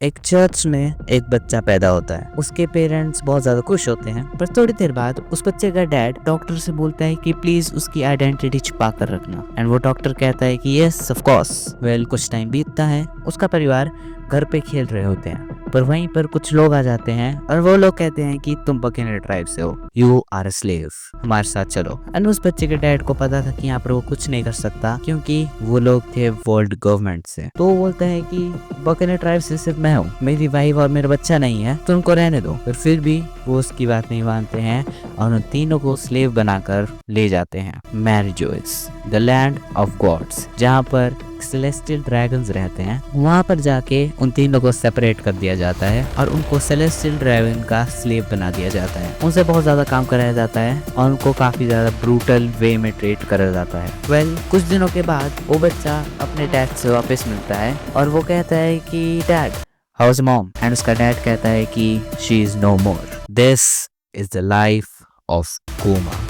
एक चर्च में एक बच्चा पैदा होता है। उसके पेरेंट्स बहुत ज्यादा खुश होते हैं, पर थोड़ी देर बाद उस बच्चे का डैड डॉक्टर से बोलता है कि प्लीज उसकी आइडेंटिटी छुपा कर रखना। एंड वो डॉक्टर कहता है कि यस ऑफ कोर्स। वेल, कुछ टाइम बीतता है, उसका परिवार घर पे खेल रहे होते हैं, पर वहीं पर कुछ लोग आ जाते हैं और वो लोग कहते हैं कि तुम बकीने ट्राइब से हो, यू आर अ स्लेव, हमारे साथ चलो। एंड उस बच्चे के डैड को पता था कि यहाँ पर वो कुछ नहीं कर सकता क्योंकि वो लोग थे वर्ल्ड गवर्नमेंट से। तो वो बोलता है कि बकीने ट्राइब से सिर्फ मैं हूँ, मेरी वाइफ और मेरा बच्चा नहीं है, तो उनको रहने दो। पर फिर भी वो उसकी बात नहीं मानते हैं और उन तीनों को स्लेव बनाकर ले जाते हैं मैरिजोइस, द लैंड ऑफ गॉड्स, जहाँ पर सेलेस्टियल ड्रैगन्स रहते हैं। वहां पर जाके उन तीनों को सेपरेट कर दिया जाता है और उनको सेलेस्टियल ड्रैगन का स्लेव बना दिया जाता है। उनसे बहुत ज्यादा काम कराया जाता है और उनको काफी ज्यादा ब्रूटल वे में ट्रीट करा जाता है। वेल, कुछ दिनों के बाद वो बच्चा अपने डैड से वापस मिलता है और वो कहता है कि dad, how is mom? And उसका डैड कहता है कि she is no more, this is the life of Kuma.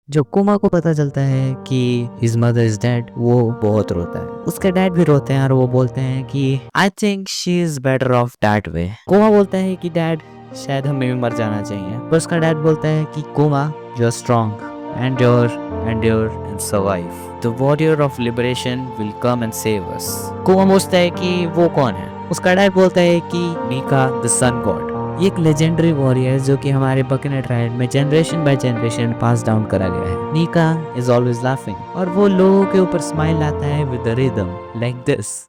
जब कुमा को पता चलता है कि हिज मदर इज डेड, वो बहुत रोता है। उसके डैड भी रोते हैं और वो बोलते हैं कि I think she is better of that way. कुमा बोलता है कि डैड, शायद हमें भी मर जाना चाहिए। पर उसका डैड बोलता है कि Kuma, you are strong, endure and survive. The warrior of liberation will come and save us. Kuma पूछता है कि वो कौन है? उसका डैड बोलता है कि नीका द सन गॉड। ये एक लेजेंडरी वॉरियर जो कि हमारे बकीने ट्राइब में generation by generation pass down करा गया है। नीका इज ऑलवेज लाफिंग और वो लोगों के ऊपर स्माइल लाता है with the rhythm like this.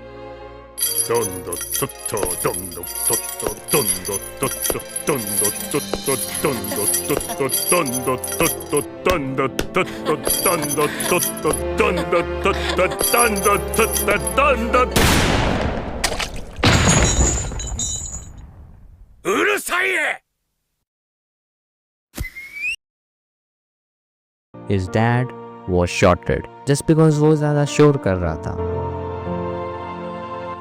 His dad was shorted just because वो ज्यादा शोर कर रहा था।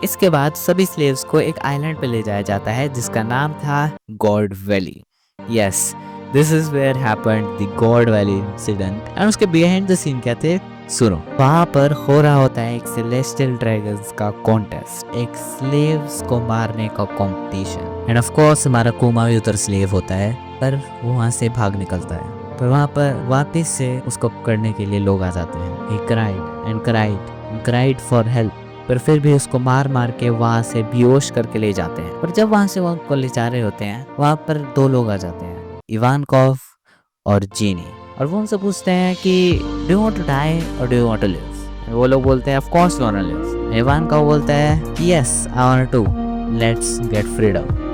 इसके बाद सभी स्लेव्स को एक आइलैंड पे ले जाया जाता है जिसका नाम था God Valley. Yes, this is where happened the God Valley incident. And उसके बिहाइंड द सीन क्या थे, सुनो। वहां पर हो रहा होता है एक सेलेस्टियल ड्रैगन्स का कॉन्टेस्ट, एक स्लेव्स को मारने का कंपटीशन। एंड ऑफ कोर्स हमारा कुमा भी उधर स्लेव होता है, पर वो वहां से भाग निकलता है। पर वहां पर वापस से उसको पकड़ने के लिए लोग आ जाते हैं। He cried for help, पर फिर भी उसको मार मार के वहां से बेहोश करके ले जाते हैं। पर जब वहां से वो उनको ले जा रहे होते हैं, वहां पर दो लोग आ जाते हैं, इवानकॉव और जीनी। और वो उनसे पूछते हैं कि do you want to die और do you want to live? वो लोग बोलते हैं of course we want to live. Ivankov बोलता है yes I want to, let's get freedom.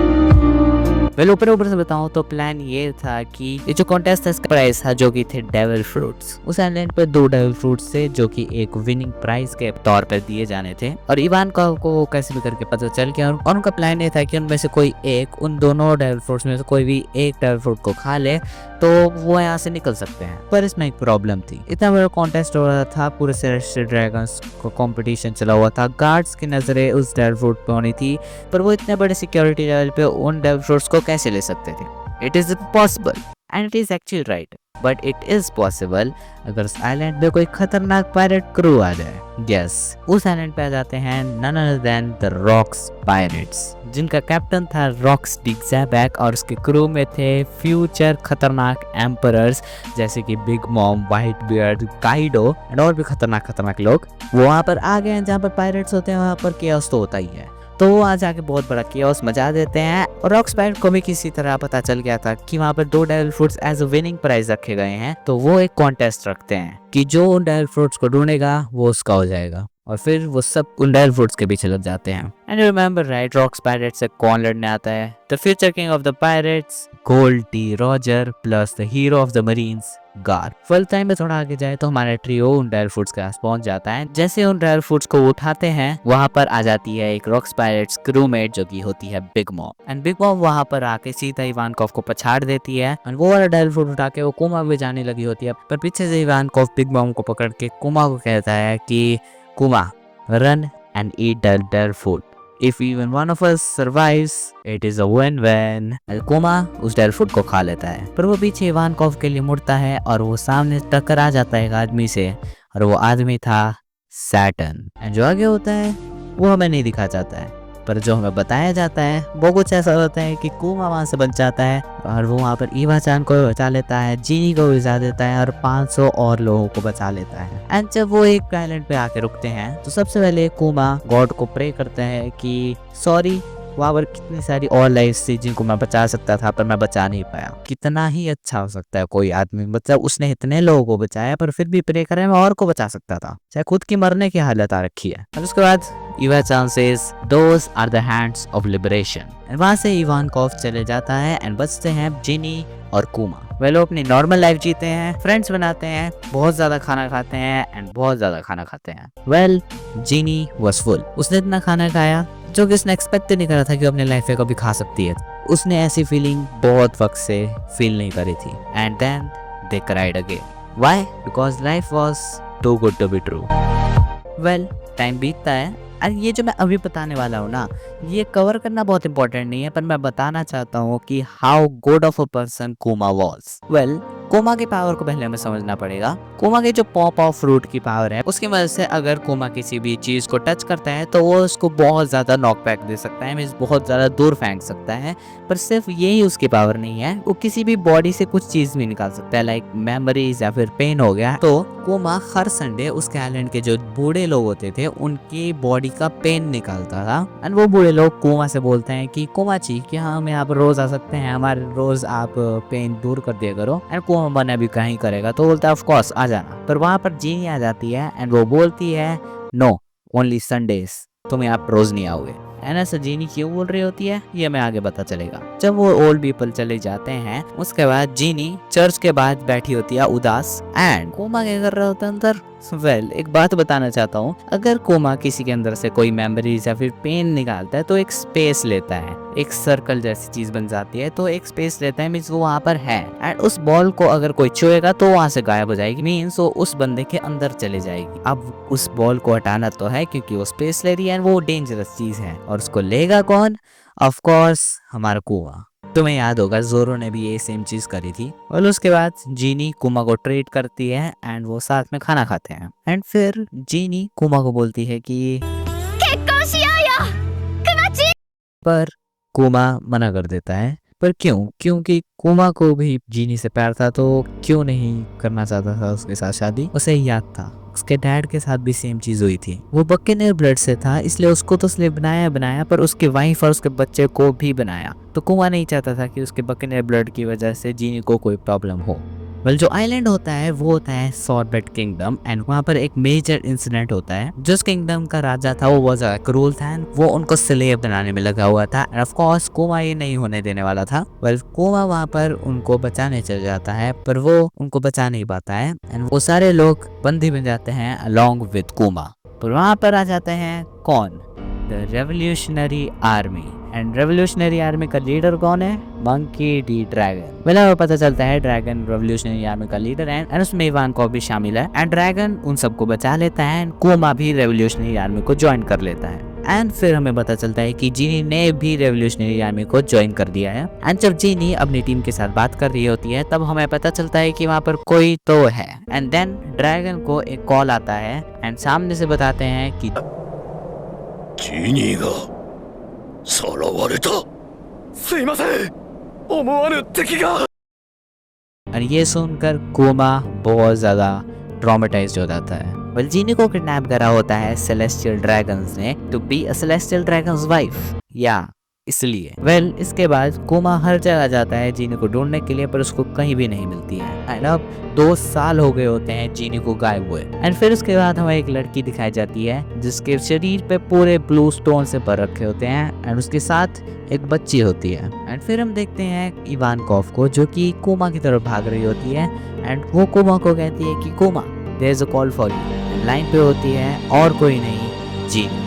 Well, ऊपर से बताऊं तो प्लान ये था कि ये जो कॉन्टेस्ट था इसका प्राइस था जो कि थे डेविल फ्रूट्स। उस आइलैंड पे 2 डेविल फ्रूट्स थे जो कि एक विनिंग प्राइस के तौर पर दिए जाने थे। और इवानका को कैसे भी करके पता चल गया और उनका प्लान ये था कि उनमें से कोई एक, उन दोनों डेविल फ्रूट्स में से कोई भी एक डेविल फ्रूट को खा ले तो वो यहाँ से निकल सकते हैं। पर इसमें एक प्रॉब्लम थी, इतना बड़ा कॉन्टेस्ट हो रहा था, पूरे सेलेस्टियल ड्रैगन्स को कंपटीशन चला हुआ था, गार्ड्स की नजरें उस डेविल फ्रूट पे होनी थी, पर वो इतने बड़े सिक्योरिटी लेवल पे उन डेविल फ्रूट्स को कैसे ले सकते थे? It is possible and it is actually right, but it is possible अगर उस आइलैंड पे कोई खतरनाक पायरेट क्रू आ जाए। यस, उस आइलैंड पे आ जाते हैं none other than the Rocks Pirates, जिनका कैप्टन था रॉक्स डिग्जैबैक और उसके क्रू में थे फ्यूचर खतरनाक एम्परर्स जैसे कि big mom, white beard, Kaido and और भी खतरनाक लोग। वो वहाँ पर आ गए हैं जहाँ पर पायरेट्स होते हैं, वहाँ पर केओस तो होता ही है, तो वो आ जाके बहुत बड़ा केओस मचा देते हैं। और रॉक्स पायरेट को भी किसी तरह पता चल गया था कि वहाँ पर 2 devil fruits as a winning prize रखे गए हैं, तो वो एक कॉन्टेस्ट रखते हैं कि जो उन डेविल फ्रूट्स को ढूंढेगा वो उसका हो जाएगा। और फिर वो सब उन डेविल फ्रूट्स के पीछे लग जाते हैं। And you remember right, Rocks pirate से कौन लड़ने आता है? The future king of the pirates, Gol D Roger plus the hero of the marines, Garp. Full time में थोड़ा आगे जाए तो हमारा ट्रियो उन डेविल फ्रूट्स के पास पहुंच जाता है। जैसे उन डेविल फ्रूट्स को उठाते हैं, वहां पर आ जाती है एक रॉक्स पायरेट्स क्रूमेट जो की होती है big mom. And big mom वहां पर आके सीधा इवानकॉव को पछाड़ देती है और वो वाला डेविल फ्रूट उठा के वो कुमा में जाने लगी होती है। पर पीछे से इवानकॉव बिग मॉम को पकड़ के कुमा को कहता है कि कुमा, run and eat the dead food. If even one of us survives, it is a win-win. कुमा उस डेड फूड को खा लेता है, पर वो पीछे इवानकॉव के लिए मुड़ता है और वो सामने टक्कर आ जाता है एक आदमी से, और वो आदमी था सैटर्न। एंड जो आगे होता है वो हमें नहीं दिखा जाता है, पर जो हमें बताया जाता है वो कुछ ऐसा होता है कि कुमा वहाँ से बच जाता है और वो वहाँ पर ईवा-चान को बचा लेता है, जीनी को बचा देता है और 500 और लोगों को बचा लेता है। एंड जब वो एक आइलैंड पे आके रुकते हैं तो सबसे पहले कुमा गॉड को प्रे करता है कि सॉरी, वहाँ पर कितनी सारी और लाइफ थी जिनको मैं बचा सकता था पर मैं बचा नहीं पाया। कितना ही अच्छा हो सकता है कोई आदमी, मतलब उसने इतने लोगों को बचाया पर फिर भी प्रे करे मैं और को बचा सकता था, चाहे खुद की मरने की हालत आ रखी है। और उसके बाद Iva-chan says those are the hands of liberation. वहां से इवानकोव चले जाता है एंड बचते हैं जिनी और कुमा। वे लोग अपनी नॉर्मल लाइफ जीते हैं, फ्रेंड्स बनाते हैं, बहुत ज्यादा खाना खाते हैं एंड बहुत ज्यादा खाना खाते हैं। Well, Ginny was full. उसने इतना खाना खाया जो कि उसने एक्सपेक्ट नहीं करा था कि अपने लाइफ में कभी खा सकती है। उसने ऐसी फीलिंग बहुत वक्त से फील नहीं करी थी। And then they cried again. Why? Because life was too good to be true. Well, time बीतता है और ये जो मैं अभी बताने वाला हूँ ना, ये कवर करना बहुत इंपॉर्टेंट नहीं है, पर मैं बताना चाहता हूँ कि how good of a person Kuma was. Well, Kuma की पावर को पहले हमें समझना पड़ेगा। कोमा की जो पॉप ऑफ फ्रूट की पावर है उसकी वजह से अगर कोमा किसी भी चीज को टच करता है तो वो उसको बहुत ज्यादा नॉकबैक दे सकता है, मींस बहुत ज्यादा दूर फेंक सकता है। पर सिर्फ यही उसकी पावर नहीं है, वो किसी भी बॉडी से कुछ चीज भी निकाल सकता है, लाइक मेमोरीज या फिर पेन हो गया। तो कोमा हर संडे उसके आइलैंड के जो बूढ़े लोग होते थे उनकी बॉडी का पेन निकालता था। एंड वो बूढ़े लोग कोमा से बोलते हैं कि कोमा जी, क्या हम यहाँ पर रोज आ सकते हैं, हमारे रोज आप पेन दूर कर दिया करो। एंड कोमा बना भी कहीं करेगा तो बोलता है ऑफ कोर्स आ जाना। पर वहां पर जीनी आ जाती है एंड वो बोलती है नो, ओनली संडेज, तुम यहाँ रोज नहीं आओगे। एंड ऐसा जीनी क्यों बोल रही होती है ये हमें आगे पता चलेगा जब वो ओल्ड पीपल चले जाते हैं। उसके बाद जीनी चर्च के बाद बैठी होती है उदास एंड कोमा क्या कर रहा होता है अंदर। वेल, एक बात बताना चाहता हूँ, अगर कोमा किसी के अंदर से कोई मेमोरीज या फिर पेन निकालता है तो एक स्पेस लेता है, एक सर्कल जैसी चीज बन जाती है, तो एक स्पेस लेता है, मीन्स वो वहाँ पर है। एंड उस बॉल को अगर कोई छुएगा तो वहाँ से गायब हो जाएगी, मीन्स वो उस बंदे के अंदर चले जाएगी। अब उस बॉल को हटाना तो है क्योंकि वो स्पेस ले रही है, वो डेंजरस चीज है और उसको लेगा कौन? ऑफ कोर्स हमारा कुआ। तुम्हें याद होगा जोरो ने भी ये सेम चीज करी थी। और उसके बाद जीनी कुमा को ट्रीट करती है एंड वो साथ में खाना खाते हैं। एंड फिर जीनी कुमा को बोलती है कि पर कुमा मना कर देता है। पर क्यों? क्योंकि कुमा को भी जीनी से प्यार था, तो क्यों नहीं करना चाहता था उसके साथ शादी। उसे याद था उसके डैड के साथ भी सेम चीज हुई थी, वो बकेनियर ब्लड से था, इसलिए उसको तो इसलिए बनाया पर उसके वाइफ और उसके बच्चे को भी बनाया। तो कुमा नहीं चाहता था कि उसके बकेनियर ब्लड की वजह से जीनी को कोई प्रॉब्लम हो। वेल, जो आइलैंड होता है वो होता है सॉर्बेट किंगडम एंड वहाँ पर एक मेजर इंसिडेंट होता है। जिस किंगडम का राजा था वो बहुत ज्यादा क्रूल था, वो उनको स्लेव बनाने में लगा हुआ था। एंड ऑफ कोर्स कोमा ये नहीं होने देने वाला था। वेल, कोमा वहाँ पर उनको बचाने चल जाता है पर वो उनको बचा नहीं पाता है एंड वो सारे लोग बंदी बन जाते हैं अलॉन्ग विद कोमा। पर वहाँ पर आ जाते हैं कौन? The revolutionary army. And revolutionary army का लीडर कौन है? Monkey D dragon. मतलब पता चलता है ड्रैगन रेवोल्यूशनरी आर्मी का लीडर है एंड उसमें इवानकोव भी शामिल है। एंड ड्रैगन उन सबको बचा लेता है एंड कोमा भी रेवोल्यूशनरी आर्मी को ज्वाइन कर लेता है। एंड फिर हमें पता चलता है कि जीनी ने भी रेवोल्यूशनरी आर्मी को ज्वाइन कर दिया है। एंड जब जीनी अपनी टीम के साथ बात कर रही होती है तब हमें पता चलता है कि वहाँ पर कोई तो है। एंड देन ड्रैगन को एक कॉल आता है एंड सामने से बताते हैं कि जीनीがさらわれた。すいません、思わぬ敵が。और ये सुनकर कोमा बहुत ज्यादा ट्रॉमेटाइज्ड हो जाता है। वेल, जीनी को किडनैप करा होता है सेलेस्टियल ड्रैगन्स ने to be a celestial dragon's wife, या इसलिए। वेल, इसके बाद कोमा हर जगह जाता है जीनी को ढूंढने के लिए पर उसको कहीं भी नहीं मिलती है। एंड अब 2 साल हो गए होते हैं जीनी को गायब हुए। एंड फिर उसके बाद हमें एक लड़की दिखाई जाती है जिसके शरीर पे पूरे ब्लू स्टोन से भर रखे होते हैं एंड उसके साथ एक बच्ची होती है। एंड फिर हम देखते हैं इवानकोव को जो कि कोमा की तरफ भाग रही होती है एंड वो कोमा को कहती है कि Kuma, there is a call for you. Line पे होती है और कोई नहीं, जीनी।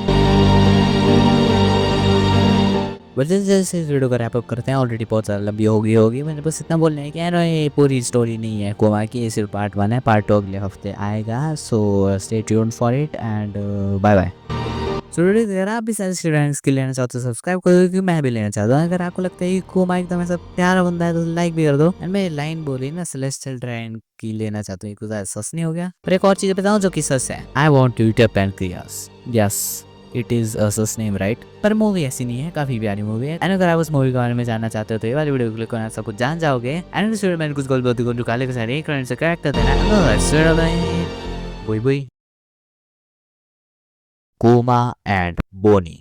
जैसे इस वीडियो को रैप अप करते हैं, ऑलरेडी बहुत ज़्यादा लंबी होगी। मैंने बस इतना बोलना है कि यार ये पूरी स्टोरी नहीं है कोमा की, ये सिर्फ पार्ट 1 है, पार्ट 2 अगले हफ्ते आएगा। So stay tuned for it and bye bye. जरूरी अगर आप भी सारे स्टूडेंट्स के लेना चाहते हो सब्सक्राइब कर दो, क्योंकि मैं भी लेना चाहता हूँ। अगर आपको लगता है कि कोमा एकदम ऐसा प्यारा बंदा है तो लाइक भी कर दो। एंड मैं लाइन बोली ना सेलेस्टियल ट्रेन की लेना चाहता हूँ, कुछ सस नहीं हो गया। पर एक और चीज बताऊँ जो कि सस है, I want to eat a pancreas. Yes, it is a sus name right. पर मूवी ऐसी नहीं है, काफी प्यारी मूवी है। एंड अगर आप उस मूवी के बारे में जानना चाहते हो तो ये वाली वीडियो क्लिक करना, सब कुछ जान जाओगे। एंड इस वीडियो में कुछ गोल बोलती को काले के सारे एक से करेक्ट कर देना। बुई बुई। Comma and bony.